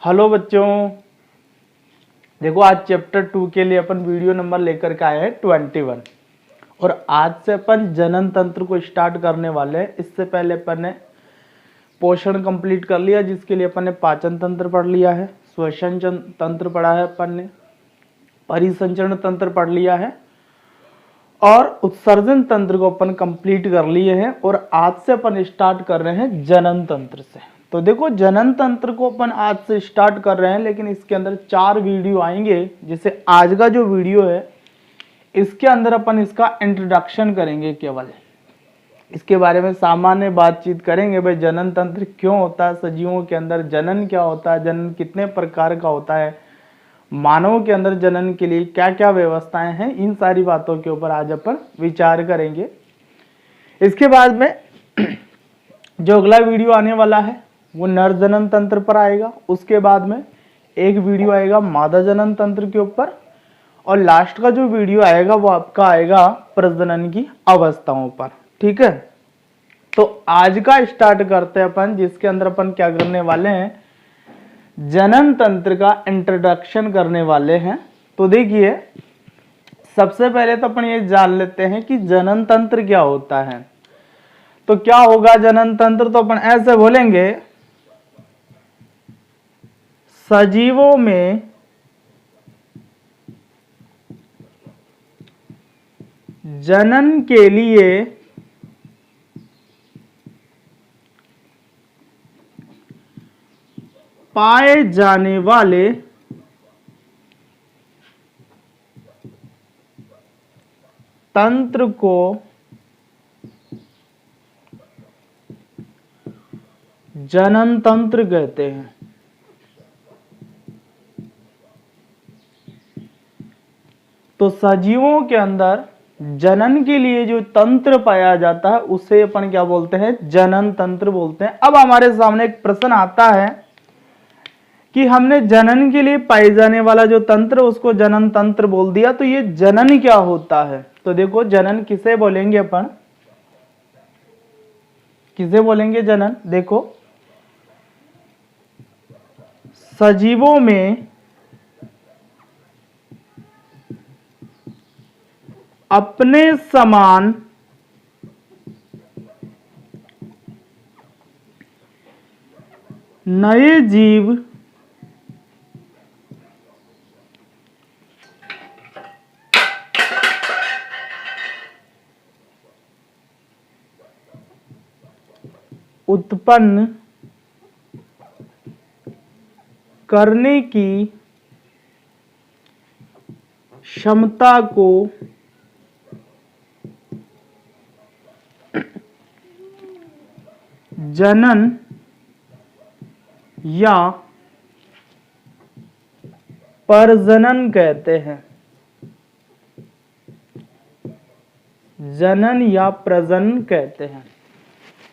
Hello बच्चों, देखो आज चैप्टर 2 के लिए अपन वीडियो नंबर लेकर के आए हैं 21 और आज से अपन जनन तंत्र को स्टार्ट करने वाले हैं। इससे पहले अपन ने पोषण कंप्लीट कर लिया, जिसके लिए अपन ने पाचन तंत्र पढ़ लिया है, श्वसन तंत्र पढ़ा है अपन ने, परिसंचरण तंत्र पढ़ लिया है और उत्सर्जन तंत्र को अपन कंप्लीट कर लिए हैं। और आज से अपन स्टार्ट कर रहे हैं जनन तंत्र से। तो देखो जनन तंत्र को अपन आज से स्टार्ट कर रहे हैं, लेकिन इसके अंदर 4 वीडियो आएंगे। जैसे आज का जो वीडियो है इसके अंदर अपन इसका इंट्रोडक्शन करेंगे, केवल इसके बारे में सामान्य बातचीत करेंगे। भाई जनन तंत्र क्यों होता है, सजीवों के अंदर जनन क्या होता है, जनन कितने प्रकार का होता है, मानवों के अंदर जनन के लिए क्या क्या व्यवस्थाएं हैं, इन सारी बातों के ऊपर आज अपन विचार करेंगे। इसके बाद में जो अगला वीडियो आने वाला है वो नर जनन तंत्र पर आएगा। उसके बाद में एक वीडियो आएगा मादा जनन तंत्र के ऊपर और लास्ट का जो वीडियो आएगा वो आपका आएगा प्रजनन की अवस्थाओं पर। ठीक है, तो आज का स्टार्ट करते हैं अपन, जिसके अंदर अपन क्या करने वाले हैं, जनन तंत्र का इंट्रोडक्शन करने वाले हैं। तो देखिए सबसे पहले तो अपन ये जान लेते हैं कि जनन तंत्र क्या होता है। तो क्या होगा जनन तंत्र, तो अपन ऐसे बोलेंगे, सजीवों में जनन के लिए पाए जाने वाले तंत्र को जनन तंत्र कहते हैं। तो सजीवों के अंदर जनन के लिए जो तंत्र पाया जाता है उसे अपन क्या बोलते हैं, जनन तंत्र बोलते हैं। अब हमारे सामने एक प्रश्न आता है कि हमने जनन के लिए पाए जाने वाला जो तंत्र उसको जनन तंत्र बोल दिया, तो ये जनन क्या होता है। तो देखो जनन किसे बोलेंगे अपन, किसे बोलेंगे जनन। देखो सजीवों में अपने समान नए जीव उत्पन्न करने की क्षमता को जनन या प्रजनन कहते हैं। जनन या प्रजनन कहते हैं,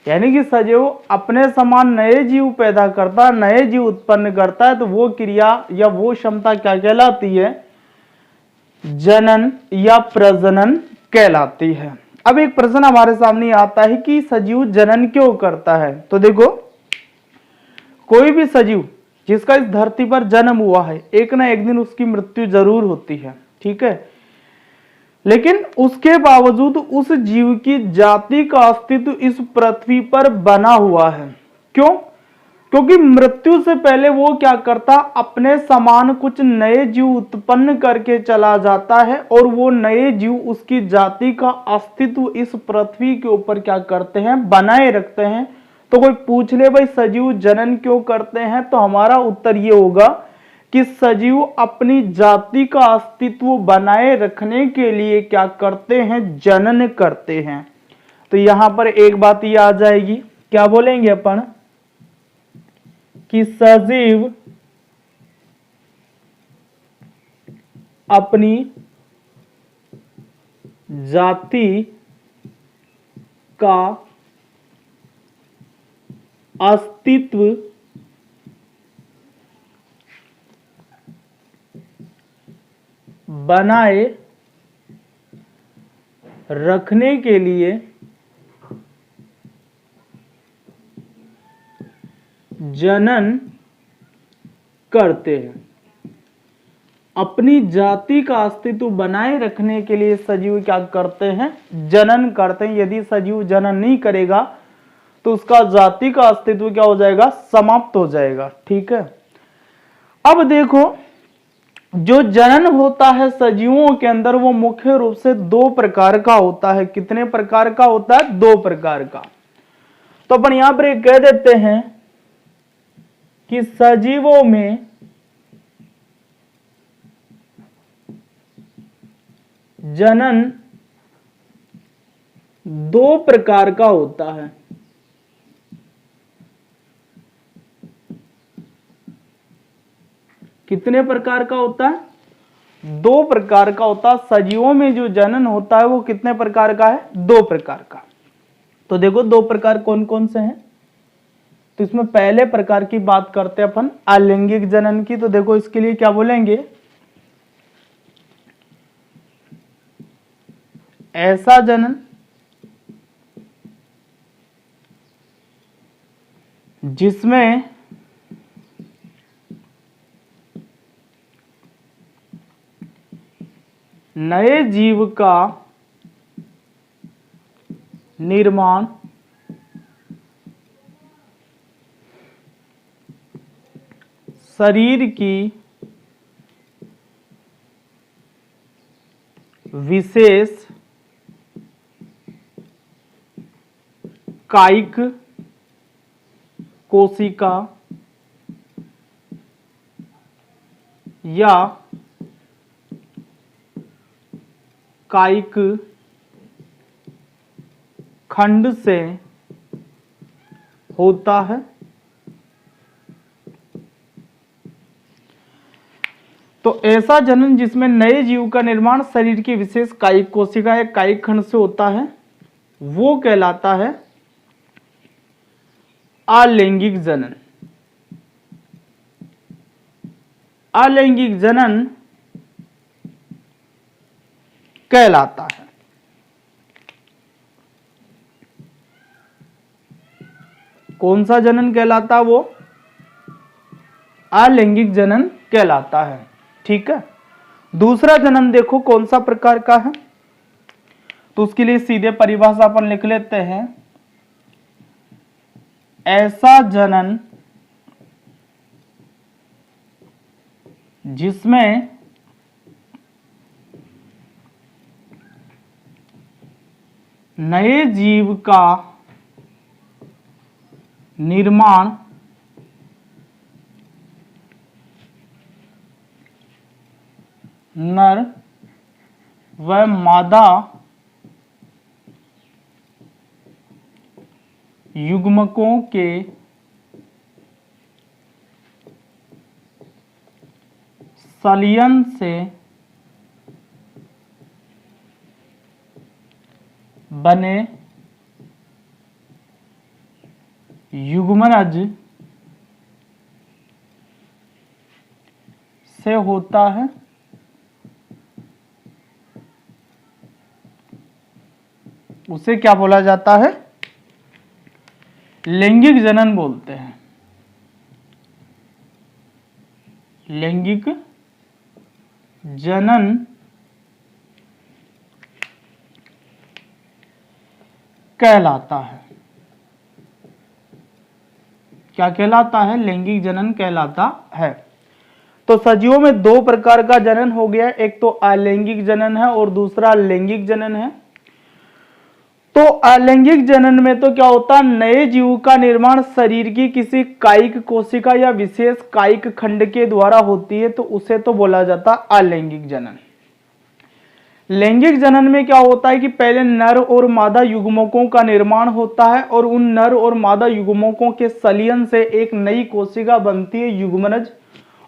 यानी कि सजीव अपने समान नए जीव पैदा करता है, नए जीव उत्पन्न करता है, तो वो क्रिया या वो क्षमता क्या कहलाती है, जनन या प्रजनन कहलाती है। अब एक प्रश्न हमारे सामने आता है कि सजीव जनन क्यों करता है। तो देखो कोई भी सजीव जिसका इस धरती पर जन्म हुआ है, एक ना एक दिन उसकी मृत्यु जरूर होती है। ठीक है, लेकिन उसके बावजूद उस जीव की जाति का अस्तित्व इस पृथ्वी पर बना हुआ है। क्यों? क्योंकि मृत्यु से पहले वो क्या करता, अपने समान कुछ नए जीव उत्पन्न करके चला जाता है और वो नए जीव उसकी जाति का अस्तित्व इस पृथ्वी के ऊपर क्या करते हैं, बनाए रखते हैं। तो कोई पूछ ले भाई सजीव जनन क्यों करते हैं, तो हमारा उत्तर ये होगा कि सजीव अपनी जाति का अस्तित्व बनाए रखने के लिए क्या करते हैं, जनन करते हैं। तो यहां पर एक बात ये आ जाएगी, क्या बोलेंगे अपन, कि सजीव अपनी जाति का अस्तित्व बनाए रखने के लिए जनन करते हैं। अपनी जाति का अस्तित्व बनाए रखने के लिए सजीव क्या करते हैं? जनन करते हैं। यदि सजीव जनन नहीं करेगा तो उसका जाति का अस्तित्व क्या हो जाएगा? समाप्त हो जाएगा। ठीक है, अब देखो, जो जनन होता है सजीवों के अंदर वो मुख्य रूप से 2 प्रकार का होता है। कितने प्रकार का होता है? 2 प्रकार का। तो अपन यहां पर कह देते हैं कि सजीवों में जनन 2 प्रकार का होता है। कितने प्रकार का होता है? 2 प्रकार का होता है। सजीवों में जो जनन होता है वो कितने प्रकार का है? 2 प्रकार का। तो देखो 2 प्रकार कौन कौन से हैं। तो इसमें पहले प्रकार की बात करते हैं अपन अलैंगिक जनन की। तो देखो इसके लिए क्या बोलेंगे? ऐसा जनन जिसमें नए जीव का निर्माण शरीर की विशेष कायिक कोशिका या कायिक खंड से होता है। तो ऐसा जनन जिसमें नए जीव का निर्माण शरीर की विशेष कायिक कोशिका या कायिक खंड से होता है वो कहलाता है अलैंगिक जनन। अलैंगिक जनन कहलाता है। कौन सा जनन कहलाता है? वो अलैंगिक जनन कहलाता है। ठीक है, दूसरा जनन देखो कौन सा प्रकार का है। तो उसके लिए सीधे परिभाषा अपन लिख लेते हैं। ऐसा जनन जिसमें नए जीव का निर्माण नर व मादा युग्मकों के संलयन से बने युग्मनज से होता है। उसे क्या बोला जाता है? लैंगिक जनन बोलते हैं। लैंगिक जनन कहलाता है। क्या कहलाता है? लैंगिक जनन कहलाता है। तो सजीवों में 2 प्रकार का जनन हो गया, एक तो अलैंगिक जनन है और दूसरा लैंगिक जनन है। तो अलैंगिक जनन में तो क्या होता है? नए जीव का निर्माण शरीर की किसी कायिक कोशिका या विशेष कायिक खंड के द्वारा होती है, तो उसे तो बोला जाता है अलैंगिक जनन। लैंगिक जनन में क्या होता है कि पहले नर और मादा युग्मकों का निर्माण होता है और उन नर और मादा युग्मकों के संलयन से एक नई कोशिका बनती है युग्मनज,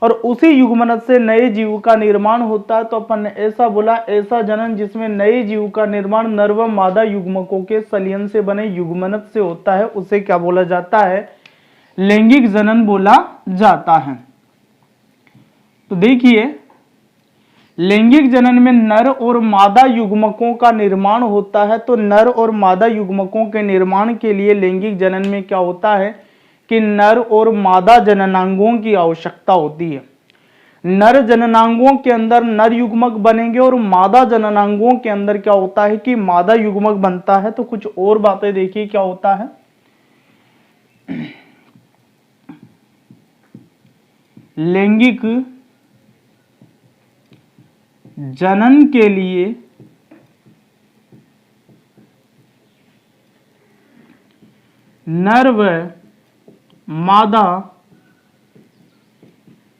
और उसी युग्मनज से नए जीव का निर्माण होता है। तो अपन ने ऐसा बोला, ऐसा जनन जिसमें नए जीव का निर्माण नर व मादा युग्मकों के संलयन से बने युग्मनज से होता है, उसे क्या बोला जाता है? लैंगिक जनन बोला जाता है। तो देखिए, लैंगिक जनन में नर और मादा युग्मकों का निर्माण होता है। तो नर और मादा युग्मकों के निर्माण के लिए लैंगिक जनन में क्या होता है कि नर और मादा जननांगों की आवश्यकता होती है। नर जननांगों के अंदर नर युग्मक बनेंगे और मादा जननांगों के अंदर क्या होता है कि मादा युग्मक बनता है। तो कुछ और बातें देखिए क्या होता है। लैंगिक जनन के लिए नर व मादा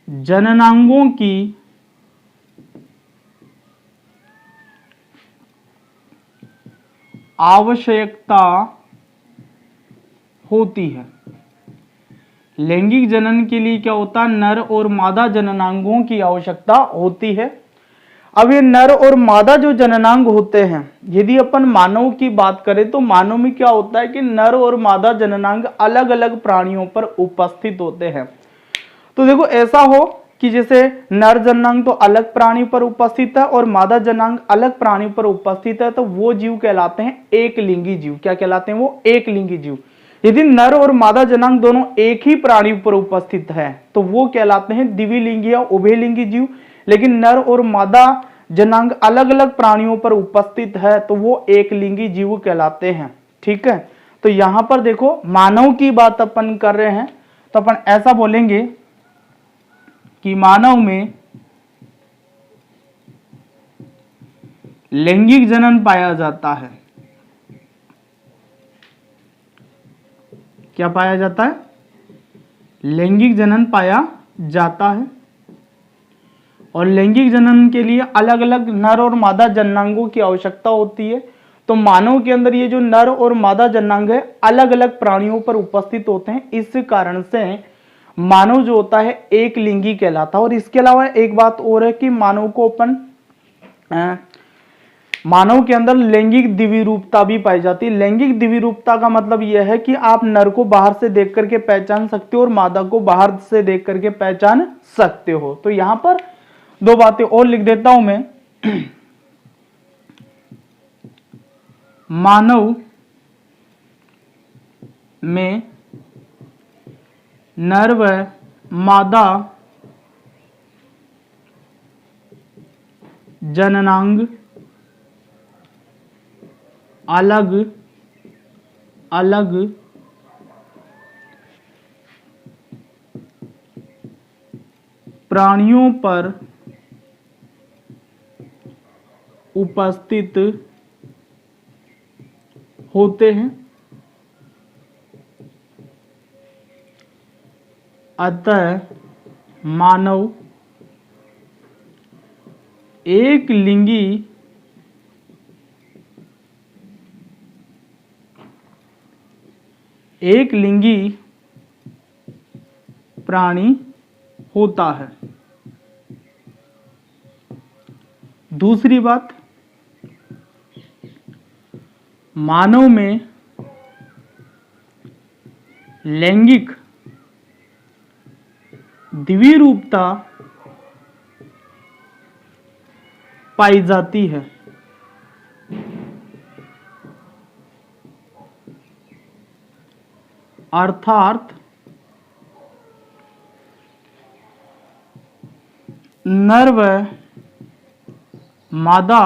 जननांगों की आवश्यकता होती है। लैंगिक जनन के लिए क्या होता है, नर और मादा जननांगों की आवश्यकता होती है। अब ये नर और मादा जो जननांग होते हैं, यदि अपन मानव की बात करें तो मानव में क्या होता है कि नर और मादा जननांग अलग अलग प्राणियों पर उपस्थित होते हैं। तो देखो ऐसा हो कि जैसे नर जननांग तो अलग प्राणी पर उपस्थित है और मादा जननांग अलग प्राणी पर उपस्थित है, तो वो जीव कहलाते हैं एक लिंगी जीव। क्या कहलाते हैं वो? एक लिंगी जीव। यदि नर और मादा जननांग दोनों एक ही प्राणी पर उपस्थित है तो वो कहलाते हैं द्विलिंगी या उभयलिंगी जीव। लेकिन नर और मादा जनांग अलग अलग प्राणियों पर उपस्थित है तो वो एक लिंगी जीव कहलाते हैं। ठीक है, तो यहां पर देखो मानव की बात अपन कर रहे हैं तो अपन ऐसा बोलेंगे कि मानव में लैंगिक जनन पाया जाता है। क्या पाया जाता है? लैंगिक जनन पाया जाता है। और लैंगिक जनन के लिए अलग अलग नर और मादा जननांगों की आवश्यकता होती है। तो मानव के अंदर ये जो नर और मादा जननांग है अलग अलग प्राणियों पर उपस्थित होते हैं। इस कारण से मानव जो होता है एक लिंगी कहलाता है। और इसके अलावा एक बात और है कि मानव को अपन मानव के अंदर लैंगिक द्विरूपता भी पाई जाती है। लैंगिक द्विरूपता का मतलब यह है कि आप नर को बाहर से देख करके पहचान सकते हो और मादा को बाहर से देख करके पहचान सकते हो। तो यहां पर दो बातें और लिख देता हूं मैं। मानव में नर व मादा जननांग अलग अलग प्राणियों पर उपस्थित होते हैं। अतः मानव एक लिंगी प्राणी होता है। दूसरी बात, मानव में लैंगिक द्विरूपता पाई जाती है। अर्थात नर व मादा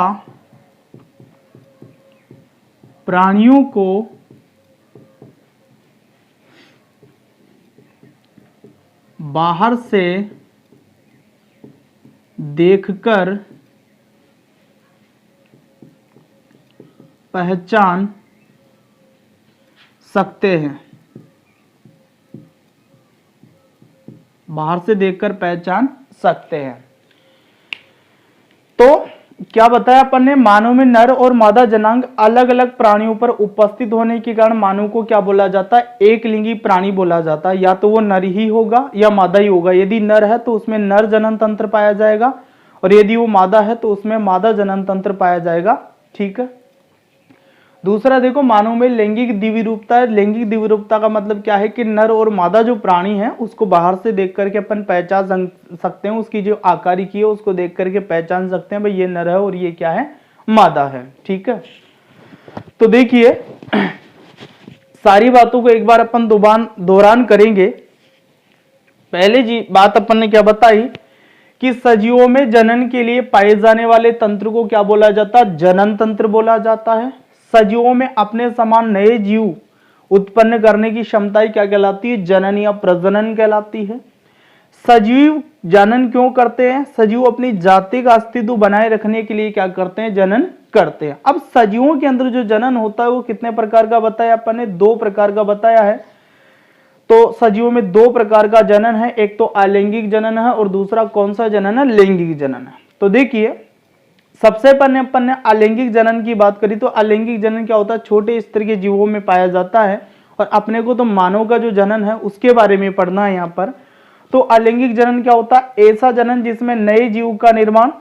प्राणियों को बाहर से देखकर पहचान सकते हैं। बाहर से देखकर पहचान सकते हैं। तो क्या बताया अपन ने? मानव में नर और मादा जनांग अलग अलग प्राणियों पर उपस्थित होने के कारण मानव को क्या बोला जाता है? एक लिंगी प्राणी बोला जाता है। या तो वो नर ही होगा या मादा ही होगा। यदि नर है तो उसमें नर जनन तंत्र पाया जाएगा और यदि वो मादा है तो उसमें मादा जनन तंत्र पाया जाएगा। ठीक है। दूसरा देखो, मानव में लैंगिक द्विरूपता है। लैंगिक द्विरूपता का मतलब क्या है कि नर और मादा जो प्राणी है उसको बाहर से देख करके अपन पहचान सकते हैं। उसकी जो आकारिकी है उसको देख करके पहचान सकते हैं भाई ये नर है और ये क्या है? मादा है। ठीक है। तो देखिए सारी बातों को एक बार अपन दोहरान करेंगे। पहले जी बात अपन ने क्या बताई कि सजीवों में जनन के लिए पाए जाने वाले तंत्र को क्या बोला जाता है? जनन तंत्र बोला जाता है। सजीवों में अपने समान नए जीव उत्पन्न करने की क्षमताएं क्या कहलाती है? जनन या प्रजनन कहलाती है। सजीव जनन क्यों करते हैं? सजीव अपनी जाति का अस्तित्व बनाए रखने के लिए क्या करते हैं? जनन करते हैं। अब सजीवों के अंदर जो जनन होता है वो कितने प्रकार का बताया अपन ने? 2 प्रकार का बताया है। तो सजीवों में 2 प्रकार का जनन है, एक तो अलैंगिक जनन है और दूसरा कौन सा जनन है? लैंगिक जनन है। तो देखिए सबसे पहले अपन ने अलैंगिक जनन की बात करी। तो अलैंगिक जनन क्या होता है? छोटे स्तर के जीवों में पाया जाता है और अपने को तो मानव का जो जनन है उसके बारे में पढ़ना है यहाँ पर। तो अलैंगिक जनन क्या होता है? ऐसा जनन जिसमें नए जीव का निर्माण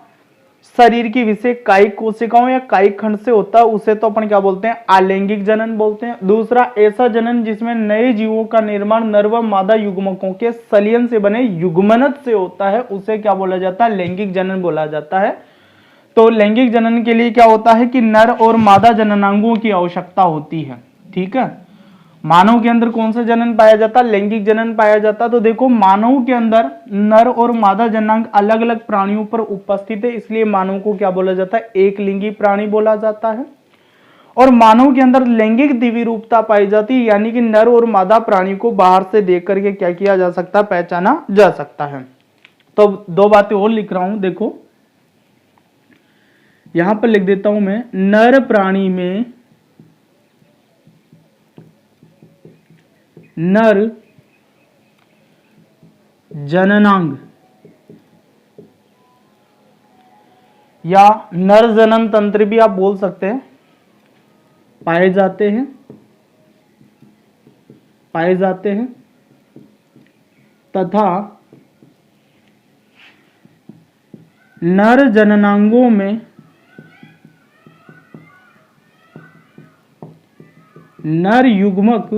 शरीर की विशेष कायिक कोशिकाओं या कायिक खंड से होता है, उसे तो अपन क्या बोलते हैं? अलैंगिक जनन बोलते हैं। दूसरा ऐसा जनन जिसमें नए जीवों का निर्माण नर व मादा युग्मकों के सलियन से बने युग्मनज से होता है, उसे क्या बोला जाता है? लैंगिक जनन बोला जाता है। तो लैंगिक जनन के लिए क्या होता है कि नर और मादा जननांगों की आवश्यकता होती है। ठीक है, मानव के अंदर कौन सा जनन पाया जाता है? लैंगिक जनन पाया जाता। तो देखो मानव के अंदर नर और मादा जननांग अलग अलग प्राणियों पर उपस्थित है, इसलिए मानव को क्या बोला जाता है? एक लिंगी प्राणी बोला जाता है। और मानव के अंदर लैंगिक द्विरूपता पाई जाती है, यानी कि नर और मादा प्राणी को बाहर से देख करके क्या किया जा सकता है? पहचाना जा सकता है। तो 2 बातें और लिख रहा हूं, देखो यहां पर लिख देता हूं मैं। नर प्राणी में नर जननांग या नर जनन तंत्र भी आप बोल सकते हैं, पाए जाते हैं तथा नर जननांगों में नर युग्मक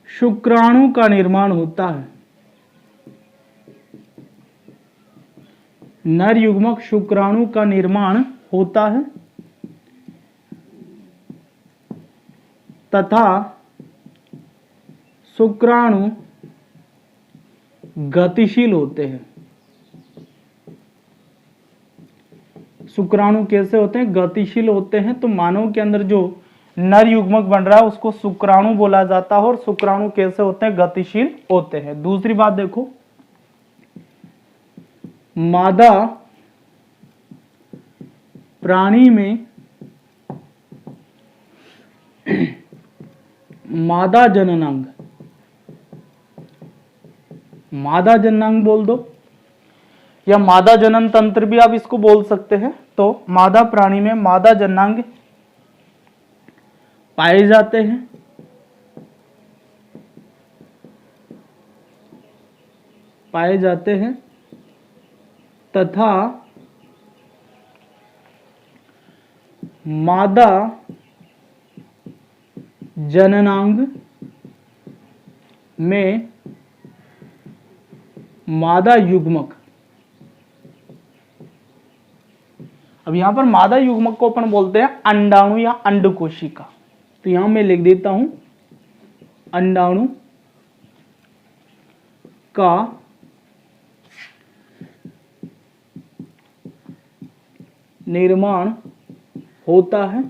शुक्राणु का निर्माण होता है। नर युग्मक शुक्राणु का निर्माण होता है तथा शुक्राणु गतिशील होते हैं। शुक्राणु कैसे होते हैं? गतिशील होते हैं। तो मानव के अंदर जो नर युग्मक बन रहा है उसको शुक्राणु बोला जाता है। और शुक्राणु कैसे होते हैं? गतिशील होते हैं। दूसरी बात देखो, मादा प्राणी में मादा जननांग, मादा जननांग बोल दो या मादा जनन तंत्र भी आप इसको बोल सकते हैं। तो मादा प्राणी में मादा जननांग पाए जाते हैं तथा मादा जननांग में मादा युग्मक। अब यहां पर मादा युग्मक को अपन बोलते हैं अंडाणु या अंडकोशिका। तो यहां मैं लिख देता हूं अंडाणु का निर्माण होता है।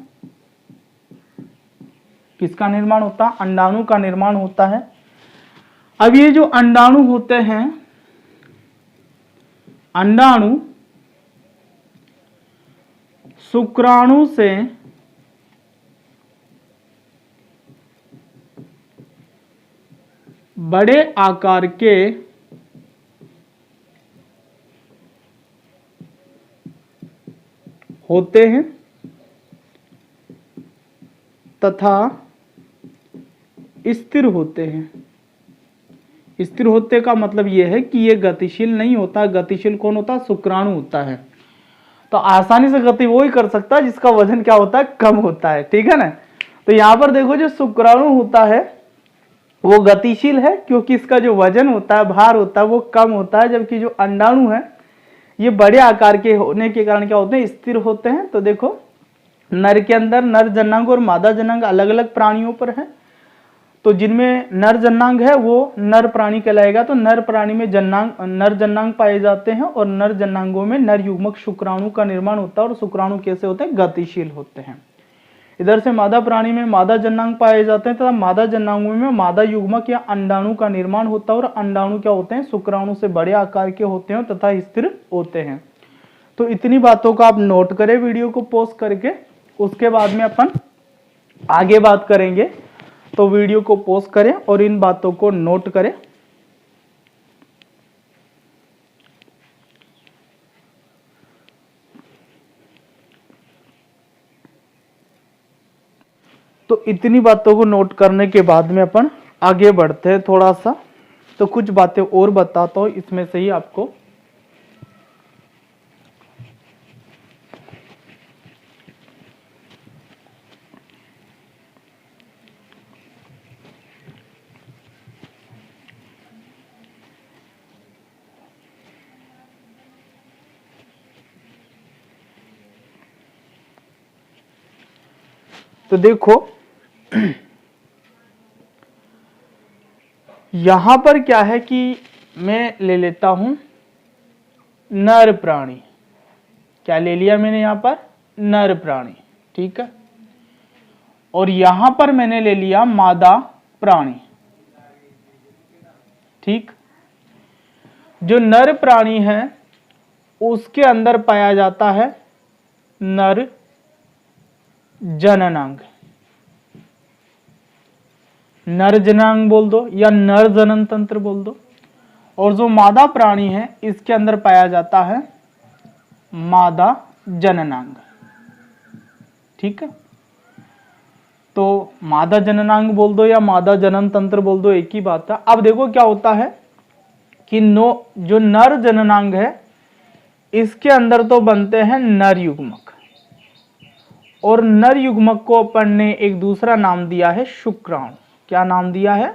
किसका निर्माण होता है? अंडाणु का निर्माण होता है। अब ये जो अंडाणु होते हैं, अंडाणु शुक्राणु से बड़े आकार के होते हैं तथा स्थिर होते हैं। स्थिर होते का मतलब यह है कि यह गतिशील नहीं होता। गतिशील कौन होता है? शुक्राणु होता है। तो आसानी से गति वो ही कर सकता है जिसका वजन क्या होता है? कम होता है। ठीक है ना? तो यहां पर देखो जो शुक्राणु होता है वो गतिशील है क्योंकि इसका जो वजन होता है, भार होता है, वो कम होता है। जबकि जो अंडाणु है ये बड़े आकार के होने के कारण क्या होते हैं? स्थिर होते हैं। तो देखो नर के अंदर नर जनांग और मादा जनांग अलग अलग प्राणियों पर है। तो जिनमें नर जनांग है वो नर प्राणी कहलाएगा। तो नर प्राणी में नर जनांग पाए जाते हैं और नर जनांगों में नर युग्मक शुक्राणु का निर्माण होता है। और शुक्राणु कैसे होते हैं? गतिशील होते हैं। इधर से मादा प्राणी में मादा जनांग पाए जाते हैं तथा मादा जनांगों में मादा युग्मक या अंडाणु का निर्माण होता है। और अंडाणु क्या होते हैं? शुक्राणु से बड़े आकार के होते हैं तथा स्थिर होते हैं। तो इतनी बातों का आप नोट करें वीडियो को पॉज करके, उसके बाद में अपन आगे बात करेंगे। तो वीडियो को पॉज करें और इन बातों को नोट करें। तो इतनी बातों को नोट करने के बाद में अपन आगे बढ़ते हैं थोड़ा सा। तो कुछ बातें और बताता हूं इसमें से ही आपको। तो देखो यहां पर क्या है कि मैं ले लेता हूं नर प्राणी। क्या ले लिया मैंने यहां पर? नर प्राणी, ठीक है। और यहां पर मैंने ले लिया मादा प्राणी, ठीक। जो नर प्राणी है उसके अंदर पाया जाता है नर जननांग। नर जनांग बोल दो या नर जनन तंत्र बोल दो। और जो मादा प्राणी है इसके अंदर पाया जाता है मादा जननांग, ठीक है। तो मादा जननांग बोल दो या मादा जनन तंत्र बोल दो, एक ही बात है। अब देखो क्या होता है कि जो नर जननांग है इसके अंदर तो बनते हैं नर युग्मक, और नर युग्मक को अपन ने एक दूसरा नाम दिया है शुक्राणु। क्या नाम दिया है?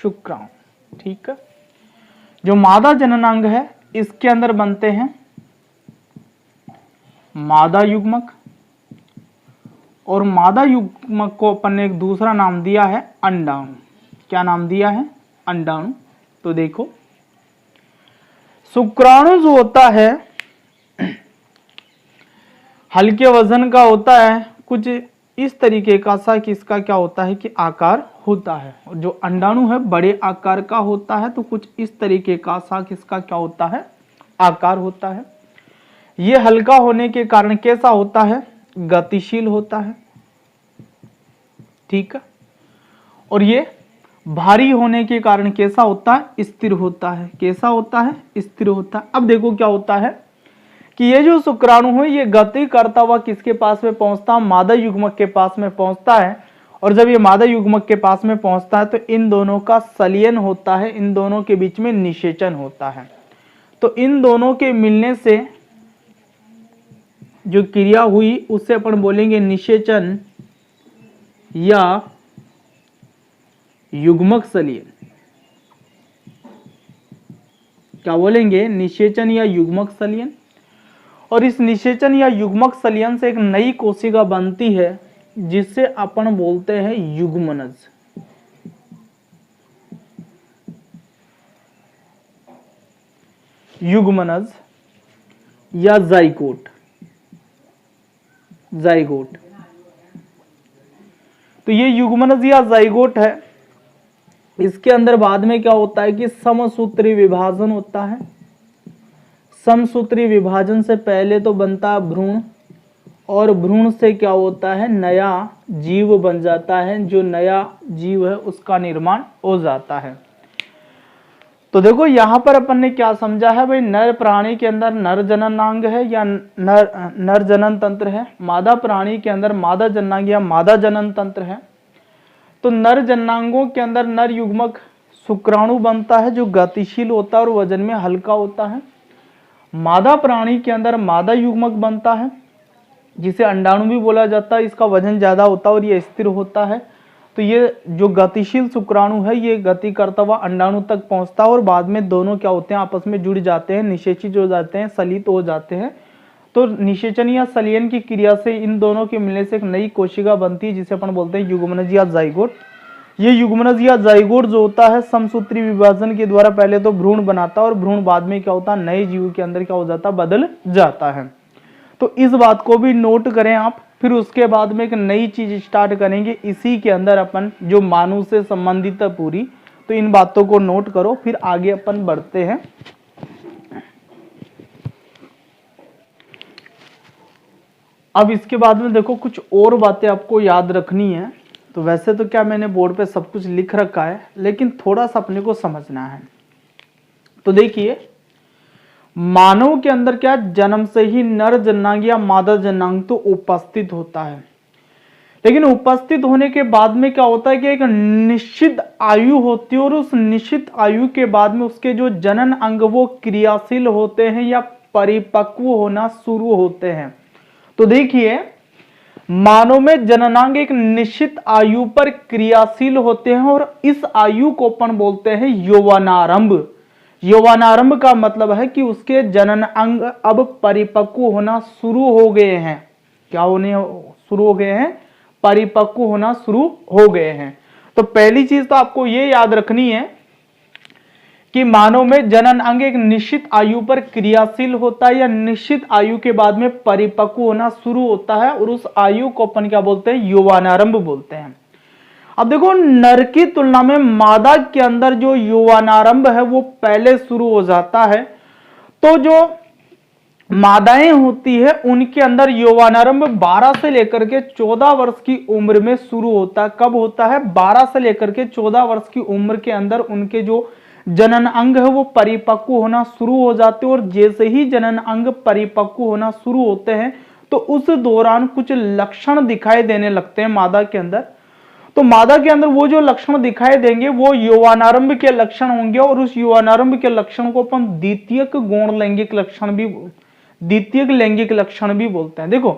शुक्राणु, ठीक है। जो मादा जननांग है इसके अंदर बनते हैं मादा युग्मक, और मादा युग्मक को अपन ने एक दूसरा नाम दिया है अंडाणु। क्या नाम दिया है? अंडाणु। तो देखो शुक्राणु जो होता है हल्के वजन का होता है, कुछ इस तरीके का सा कि इसका क्या होता है कि आकार होता है। और जो अंडाणु है बड़े आकार का होता है, तो कुछ इस तरीके का सा कि इसका क्या होता है? आकार होता है। ये हल्का होने के कारण कैसा होता है? गतिशील होता है, ठीक है। और ये भारी होने के कारण कैसा होता है? स्थिर होता है। कैसा होता है? स्थिर होता है। अब देखो क्या होता है कि ये जो शुक्राणु है ये गति करता हुआ किसके पास में पहुंचता है? मादा युग्मक के पास में पहुंचता है। और जब ये मादा युग्मक के पास में पहुंचता है तो इन दोनों का संलयन होता है, इन दोनों के बीच में निषेचन होता है। तो इन दोनों के मिलने से जो क्रिया हुई उससे अपन बोलेंगे निषेचन या युग्मक संलयन। क्या बोलेंगे? निषेचन या युग्मक संलयन। और इस निषेचन या युग्मक संलयन से एक नई कोशिका बनती है जिससे अपन बोलते हैं युग्मनज। युग्मनज या जाइगोट। जाइगोट। तो ये युग्मनज या जाइगोट है। इसके अंदर बाद में क्या होता है कि समसूत्री विभाजन होता है। समसूत्री विभाजन से पहले तो बनता है भ्रूण, और भ्रूण से क्या होता है? नया जीव बन जाता है। जो नया जीव है उसका निर्माण हो जाता है। तो देखो यहां पर अपन ने क्या समझा है भाई, नर प्राणी के अंदर नर जननांग है या नर जनन तंत्र है, मादा प्राणी के अंदर मादा जननांग या मादा जनन तंत्र है। तो नर जननांगों के अंदर नर युग्मक शुक्राणु बनता है जो गतिशील होता है और वजन में हल्का होता है। मादा प्राणी के अंदर मादा युग्मक बनता है जिसे अंडाणु भी बोला जाता है। इसका वजन ज्यादा होता है और ये स्थिर होता है। तो ये जो गतिशील शुक्राणु है ये गति करता हुआ अंडाणु तक पहुंचता है और बाद में दोनों क्या होते हैं? आपस में जुड़ जाते हैं, निषेचित हो जाते हैं, सलित हो जाते हैं। तो निषेचन या संलयन की क्रिया से इन दोनों के मिलने से एक नई कोशिका बनती है जिसे अपन बोलते हैं युग्मनज या जाइगोट। ये युग्मनज या जाइगोट जो होता है समसूत्री विभाजन के द्वारा पहले तो भ्रूण बनाता है और भ्रूण बाद में क्या होता है नए जीव के अंदर क्या हो जाता है बदल जाता है। तो इस बात को भी नोट करें आप। फिर उसके बाद में एक नई चीज स्टार्ट करेंगे इसी के अंदर अपन जो मानव से संबंधित है पूरी, तो इन बातों को नोट करो फिर आगे अपन बढ़ते हैं। अब इसके बाद में देखो कुछ और बातें आपको याद रखनी है। तो वैसे तो क्या मैंने बोर्ड पे सब कुछ लिख रखा है लेकिन थोड़ा सा अपने को समझना है। तो देखिए मानव के अंदर क्या जन्म से ही नर जनांग या मादा जनांग तो उपस्थित होता है, लेकिन उपस्थित होने के बाद में क्या होता है कि एक निश्चित आयु होती है और उस निश्चित आयु के बाद में उसके जो जनन अंग वो क्रियाशील होते हैं या परिपक्व होना शुरू होते हैं। तो देखिए मानव में जननांग एक निश्चित आयु पर क्रियाशील होते हैं और इस आयु को अपन बोलते हैं यौवनारंभ। यौवनारंभ का मतलब है कि उसके जनन अंग अब परिपक्व होना शुरू हो गए हैं। क्या होने शुरू हो गए हैं? परिपक्व होना शुरू हो गए हैं। तो पहली चीज तो आपको यह याद रखनी है कि मानव में जनन अंग एक निश्चित आयु पर क्रियाशील होता है या निश्चित आयु के बाद में परिपक्व होना शुरू होता है और उस आयु को अपन क्या बोलते हैं? यौवनारंभ बोलते हैं। अब देखो नर की तुलना में मादा के अंदर जो यौवनारंभ है वो पहले शुरू हो जाता है। तो जो मादाएं होती है उनके अंदर यौवनारंभ 12 से लेकर के 14 वर्ष की उम्र में शुरू होता है। कब होता है? 12 से लेकर के 14 वर्ष की उम्र के अंदर उनके जो जनन अंग है वो परिपक्व होना शुरू हो जाते हैं और जैसे ही जनन अंग परिपक्व होना शुरू होते हैं तो उस दौरान कुछ लक्षण दिखाई देने लगते हैं मादा के अंदर। तो मादा के अंदर वो जो लक्षण दिखाई देंगे वो यौवनारंभ के लक्षण होंगे और उस यौवनारंभ के लक्षण को अपन द्वितीयक गौण लैंगिक लक्षण भी बोलते हैं। देखो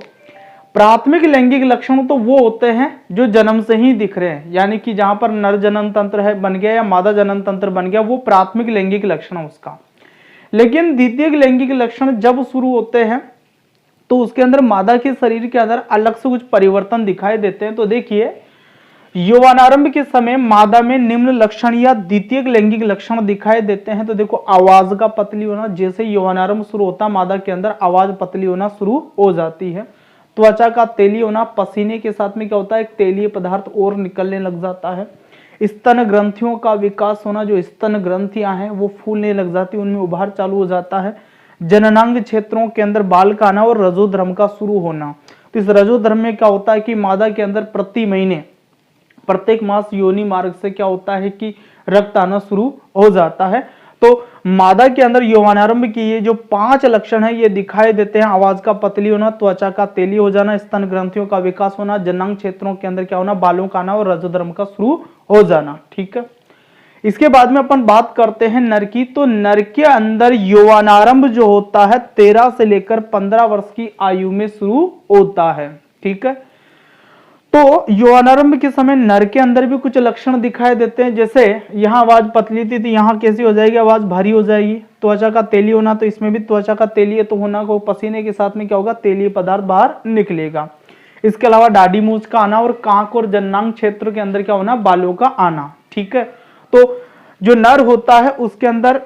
प्राथमिक लैंगिक लक्षण तो वो होते हैं जो जन्म से ही दिख रहे हैं, यानी कि जहां पर नर जनन तंत्र है बन गया या मादा जनन तंत्र बन गया वो प्राथमिक लैंगिक लक्षण है उसका। लेकिन द्वितीयक लैंगिक लक्षण जब शुरू होते हैं तो उसके अंदर मादा के शरीर के अंदर अलग से कुछ परिवर्तन दिखाई देते हैं। तो देखिए यौवनारंभ के समय मादा में निम्न लक्षण या द्वितीयक लैंगिक लक्षण दिखाई देते हैं। तो देखो आवाज का पतली होना, जैसे यौवनारंभ शुरू होता है मादा के अंदर आवाज पतली होना शुरू हो जाती है। त्वचा का तेली होना, पसीने के साथ में क्या होता है एक तेलीय पदार्थ और निकलने लग जाता है। स्तन ग्रंथियों का विकास होना, जो स्तन ग्रंथियां हैं वो फूलने लग जाती है, उनमें उभार चालू हो जाता है। जननांग क्षेत्रों के अंदर बाल का आना और रजोधर्म का शुरू होना। तो इस रजोधर्म में क्या होता है कि मादा के अंदर प्रति महीने प्रत्येक मास योनि मार्ग से क्या होता है कि रक्त आना शुरू हो जाता है। तो मादा के अंदर यौवनारंभ की ये जो 5 लक्षण है ये दिखाई देते हैं। आवाज का पतली होना, त्वचा का तेली हो जाना, स्तन ग्रंथियों का विकास होना, जननांग क्षेत्रों के अंदर क्या होना बालों का आना और रजोधर्म का शुरू हो जाना। ठीक है, इसके बाद में अपन बात करते हैं नर की। तो नर के अंदर यौवनारंभ जो होता है 13 से लेकर 15 वर्ष की आयु में शुरू होता है। ठीक है, तो यौवनारंभ के समय नर के अंदर भी कुछ लक्षण दिखाई देते हैं, जैसे यहाँ आवाज पतली थी तो यहाँ कैसी हो जाएगी? आवाज भारी हो जाएगी। त्वचा का तेली होना, तो इसमें भी त्वचा का तेली तो होना को पसीने के साथ में क्या होगा तेलीय पदार्थ बाहर निकलेगा। इसके अलावा दाढ़ी मूंछ का आना और कांक और जननांग क्षेत्र के अंदर क्या होना बालों का आना। ठीक है, तो जो नर होता है उसके अंदर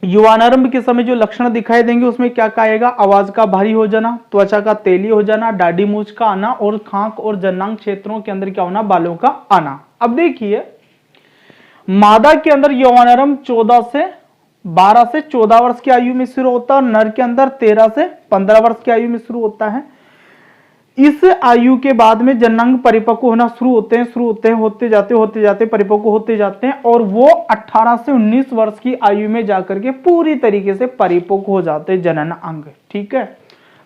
यौवनारंभ के समय जो लक्षण दिखाई देंगे उसमें क्या कहेगा? आवाज का भारी हो जाना, त्वचा का तेली हो जाना, दाढ़ी मूंछ का आना और खांक और जननांग क्षेत्रों के अंदर क्या होना बालों का आना। अब देखिए मादा के अंदर यौवनारंभ 12 से 14 वर्ष की आयु में शुरू होता है और नर के अंदर 13 से 15 वर्ष की आयु में शुरू होता है। इस आयु के बाद में जननांग परिपक्व होना शुरू होते हैं होते जाते परिपक्व होते जाते हैं और वो 18 से 19 वर्ष की आयु में जाकर के पूरी तरीके से परिपक्व हो जाते हैं जनन अंग। ठीक है,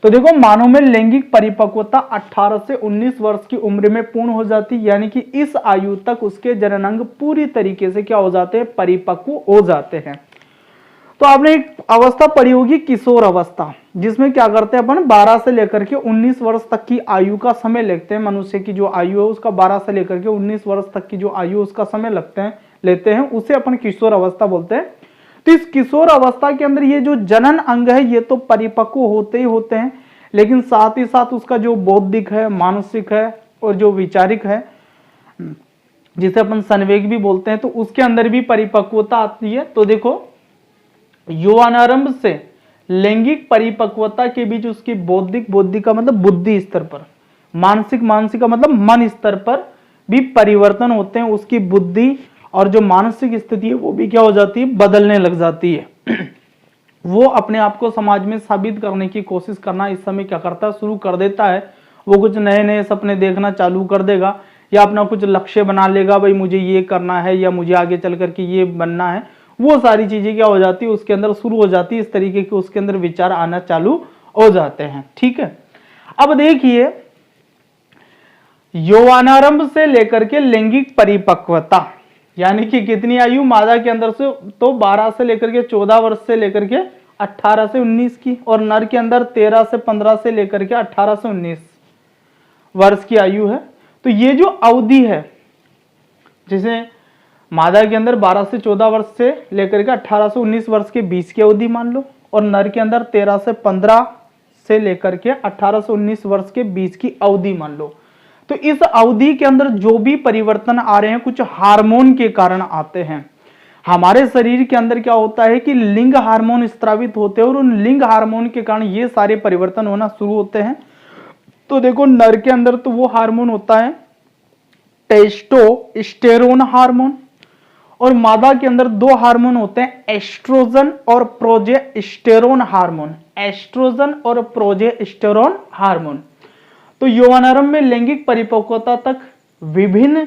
तो देखो मानव में लैंगिक परिपक्वता 18 से 19 वर्ष की उम्र में पूर्ण हो जाती है, यानी कि इस आयु तक उसके जनन अंग पूरी तरीके से क्या हो जाते हैं परिपक्व हो जाते हैं। तो आपने एक अवस्था पढ़ी होगी किशोर अवस्था, जिसमें क्या करते हैं अपन 12 से लेकर के 19 वर्ष तक की आयु का समय लेते हैं। मनुष्य की जो आयु है उसका 12 से लेकर के 19 वर्ष तक की जो आयु उसका समय लेते हैं उसे अपन किशोर अवस्था बोलते हैं। तो इस किशोर अवस्था के अंदर ये जो जनन अंग है ये तो परिपक्व होते ही होते हैं, लेकिन साथ ही साथ उसका जो बौद्धिक है, मानसिक है और जो वैचारिक है, जिसे अपन संवेग भी बोलते हैं, तो उसके अंदर भी परिपक्वता आती है। तो देखो, यौवनारंभ से लैंगिक परिपक्वता के बीच उसकी बौद्धिक का मतलब बुद्धि स्तर पर, मानसिक का मतलब मन स्तर पर भी परिवर्तन होते हैं। उसकी बुद्धि और जो मानसिक स्थिति है वो भी क्या हो जाती है, बदलने लग जाती है। वो अपने आप को समाज में साबित करने की कोशिश करना इस समय क्या करता है, शुरू कर देता है। वो कुछ नए नए सपने देखना चालू कर देगा, या अपना कुछ लक्ष्य बना लेगा, भाई मुझे ये करना है या मुझे आगे चल करके ये बनना है। वो सारी चीजें क्या हो जाती है, उसके अंदर शुरू हो जाती है, इस तरीके के उसके अंदर विचार आना चालू हो जाते हैं। ठीक है, अब देखिए, यौवनारंभ से लेकर के लैंगिक परिपक्वता, यानी कि कितनी आयु मादा के अंदर से, तो 12 से लेकर के 14 वर्ष से लेकर के 18 से 19 की, और नर के अंदर 13 से 15 से लेकर के 18 से 19 वर्ष की आयु है। तो ये जो अवधि है, जिसे मादा के अंदर 12 से 14 वर्ष से लेकर के 18 से 19 वर्ष के बीच की अवधि मान लो, और नर के अंदर 13 से 15 से लेकर के 18 से 19 वर्ष के बीच की अवधि मान लो। तो इस अवधि के अंदर जो भी परिवर्तन आ रहे हैं, कुछ हार्मोन के कारण आते हैं। हमारे शरीर के अंदर क्या होता है कि लिंग हार्मोन स्त्रावित होते हैं, और उन लिंग हार्मोन के कारण ये सारे परिवर्तन होना शुरू होते हैं। तो देखो, नर के अंदर तो वो हार्मोन होता है टेस्टोस्टेरोन हार्मोन, और मादा के अंदर दो हार्मोन होते हैं, एस्ट्रोजन और प्रोजेस्टेरोन हार्मोन। एस्ट्रोजन और प्रोजेस्टेरोन हार्मोन। तो यौवनारंभ में लैंगिक परिपक्वता तक विभिन्न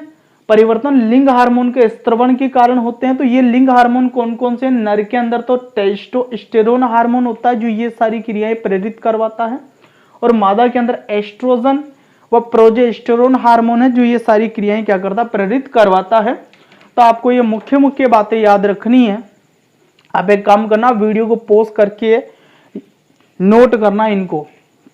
परिवर्तन लिंग हार्मोन के स्त्रवण के कारण होते हैं। तो ये लिंग हार्मोन कौन कौन से? नर के अंदर तो टेस्टोस्टेरोन हार्मोन होता है जो ये सारी क्रियाएं प्रेरित करवाता है, और मादा के अंदर एस्ट्रोजन व प्रोजेस्टेरोन हार्मोन है जो ये सारी क्रियाएं क्या करता है, प्रेरित करवाता है। तो आपको ये मुख्य मुख्य बातें याद रखनी है। आप एक काम करना, वीडियो को पॉज करके नोट करना इनको,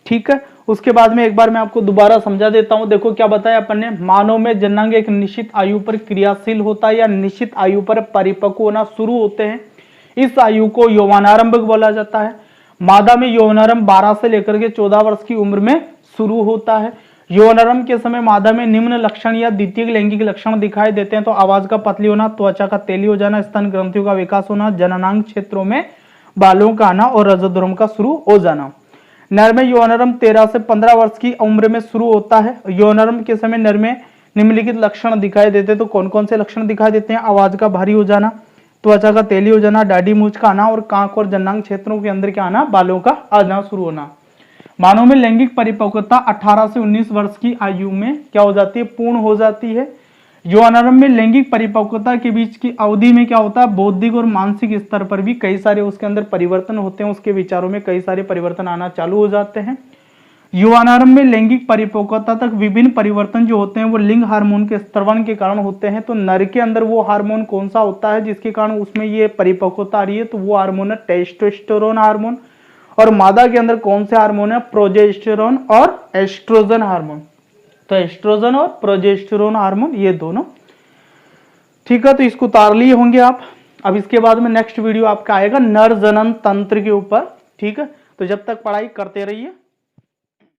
ठीक है। उसके बाद में एक बार मैं आपको दोबारा समझा देता हूं। देखो क्या बताया अपन ने, मानव में जनांग एक निश्चित आयु पर क्रियाशील होता है या निश्चित आयु पर परिपक्व होना शुरू होते हैं। इस आयु को यौवनारंभ बोला जाता है। मादा में यौवनारंभ 12 से लेकर के 14 वर्ष की उम्र में शुरू होता है। यौवनारंभ के समय मादा में निम्न लक्षण या द्वितीय लैंगिक लक्षण दिखाई देते हैं। तो आवाज का पतली होना, त्वचा का तेली हो जाना, स्तन ग्रंथियों का विकास होना, जननांग क्षेत्रों में बालों का आना और रजोद्रम का शुरू हो जाना। नर में यौवनारंभ 13 से 15 वर्ष की उम्र में शुरू होता है। यौवनारंभ के समय नर में निम्नलिखित लक्षण दिखाई देते हैं। तो कौन कौन से लक्षण दिखाई देते हैं? आवाज का भारी हो जाना, त्वचा का तेली हो जाना, दाढ़ी मूंछ का आना और कांख और जननांग क्षेत्रों के अंदर क्या आना, बालों का आना शुरू होना। मानव में लैंगिक परिपक्वता 18 से 19 वर्ष की आयु में क्या हो जाती है, पूर्ण हो जाती है। यौवनारंभ में लैंगिक परिपक्वता के बीच की अवधि में क्या होता है, बौद्धिक और मानसिक स्तर पर भी कई सारे उसके अंदर परिवर्तन होते हैं, उसके विचारों में कई सारे परिवर्तन आना चालू हो जाते हैं। यौवनारंभ में लैंगिक परिपक्वता तक विभिन्न परिवर्तन जो होते हैं वो लिंग हार्मोन के स्त्रवण के कारण होते हैं। तो नर के अंदर वो हार्मोन कौन सा होता है जिसके कारण उसमें ये परिपक्वता आ रही है? तो वो हार्मोन है टेस्टोस्टेरोन हार्मोन। और मादा के अंदर कौन से हार्मोन है? प्रोजेस्टेरोन और एस्ट्रोजन हार्मोन। तो एस्ट्रोजन और प्रोजेस्टेरोन हार्मोन ये दोनों, ठीक है। तो इसको उतार लिए होंगे आप। अब इसके बाद में नेक्स्ट वीडियो आपका आएगा नर जनन तंत्र के ऊपर, ठीक है। तो जब तक पढ़ाई करते रहिए।